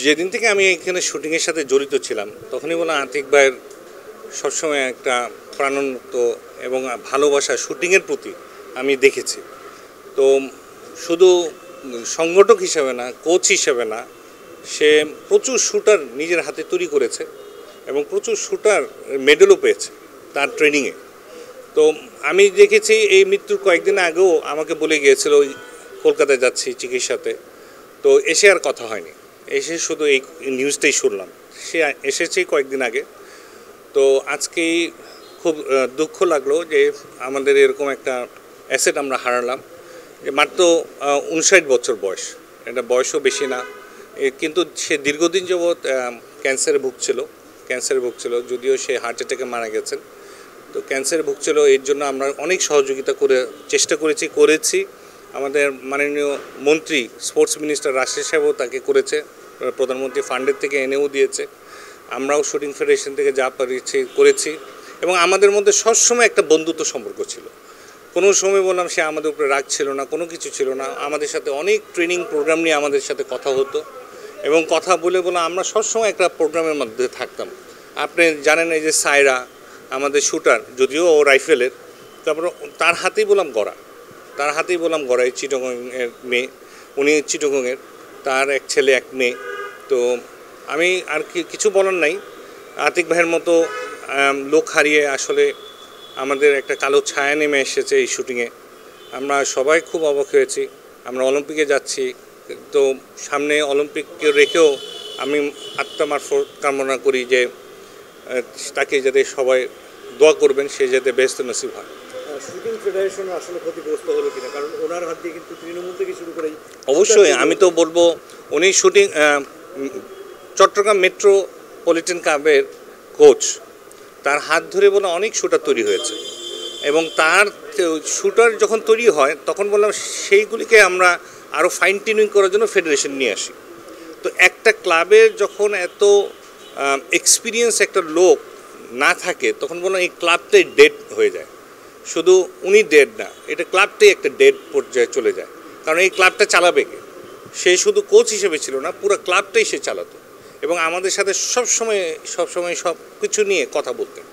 যেদিন থেকে আমি এখানে শুটিংয়ের সাথে জড়িত ছিলাম তখনই বললাম আতিক ভাইয়ের সবসময় একটা প্রাণোন্মুক্ত এবং ভালোবাসা শুটিংয়ের প্রতি আমি দেখেছি। তো শুধু সংগঠক হিসেবে না, কোচ হিসেবে না, সে প্রচুর শুটার নিজের হাতে তৈরি করেছে এবং প্রচুর শুটার মেডেলও পেয়েছে তার ট্রেনিংয়ে। তো আমি দেখেছি এই মৃত্যুর কয়েকদিন আগেও আমাকে বলে গিয়েছিল কলকাতায় যাচ্ছি চিকিৎসাতে, তো এসে আর কথা হয়নি, এসে শুধু এই নিউজটাই শুনলাম। সে এসেছে কয়েকদিন আগে। তো আজকেই খুব দুঃখ লাগলো যে আমাদের এরকম একটা অ্যাসেট আমরা হারালাম। যে মাত্র 59 বছর বয়স, এটা বয়সও বেশি না, কিন্তু সে দীর্ঘদিন যাবৎ ক্যান্সারে ভুগছিল, যদিও সে হার্ট অ্যাটাকে মারা গেছেন। তো ক্যান্সারে ভুগছিল, এর জন্য আমরা অনেক সহযোগিতা চেষ্টা করেছি। আমাদের মাননীয় মন্ত্রী স্পোর্টস মিনিস্টার রাশেদ সাহেবও তাকে করেছে, প্রধানমন্ত্রী ফান্ডের থেকে এনেও দিয়েছে। আমরাও শুটিং ফেডারেশন থেকে যা করেছি এবং আমাদের মধ্যে সবসময় একটা বন্ধুত্ব সম্পর্ক ছিল। কোনো সময় বললাম সে আমাদের উপরে রাগ ছিল না, কোনো কিছু ছিল না। আমাদের সাথে অনেক ট্রেনিং প্রোগ্রাম নিয়ে আমাদের সাথে কথা হতো এবং কথা বলে আমরা সবসময় একটা প্রোগ্রামের মধ্যে থাকতাম। আপনি জানেন এই যে সায়রা আমাদের শুটার, যদিও ও রাইফেলের, তারপর তার হাতেই বললাম গড়া, এই চিটাগংয়ের মেয়ে, উনি চিটাগংয়ের, তার এক ছেলে এক মেয়ে। তো আমি আর কিছু বলার নাই। আতিক ভাইয়ের মতো লোক হারিয়ে আসলে আমাদের একটা কালো ছায়া নেমে এসেছে এই শুটিংয়ে। আমরা সবাই খুব অবাক হয়েছি। আমরা অলিম্পিকে যাচ্ছি, তো সামনে অলিম্পিককে রেখেও আমি আত্মা মারফত কামনা করি যে তাকে যাতে সবাই দোয়া করবেন, সে যাতে ব্যস্ত নসিব হয়। শুটিং ফেডারেশন আসলে ক্ষতিগ্রস্ত হলো কিনা, কারণ ওনার হাত দিয়ে কিন্তু তৃণমূল থেকে শুরু করে অবশ্যই আমি তো বলবো উনি শুটিং চট্টগ্রাম মেট্রোপলিটন ক্লাবের কোচ, তার হাত ধরে অনেক শুটার তৈরি হয়েছে এবং তার শুটার যখন তৈরি হয় তখন বললাম সেইগুলিকে আমরা আরও ফাইন টিউনিং করার জন্য ফেডারেশন নিয়ে আসি। তো একটা ক্লাবের যখন এত এক্সপিরিয়েন্স একটা লোক না থাকে তখন বললাম এই ক্লাবটাই ডেড হয়ে যায়। শুধু উনি ডেড না, এটা ক্লাবটাই একটা ডেড পর্যায়ে চলে যায়। কারণ এই ক্লাবটা চালাবে কে? সে শুধু কোচ হিসেবে ছিল না, পুরো ক্লাবটাই সে চালাতো এবং আমাদের সাথে সবসময় সব কিছু নিয়ে কথা বলতেন।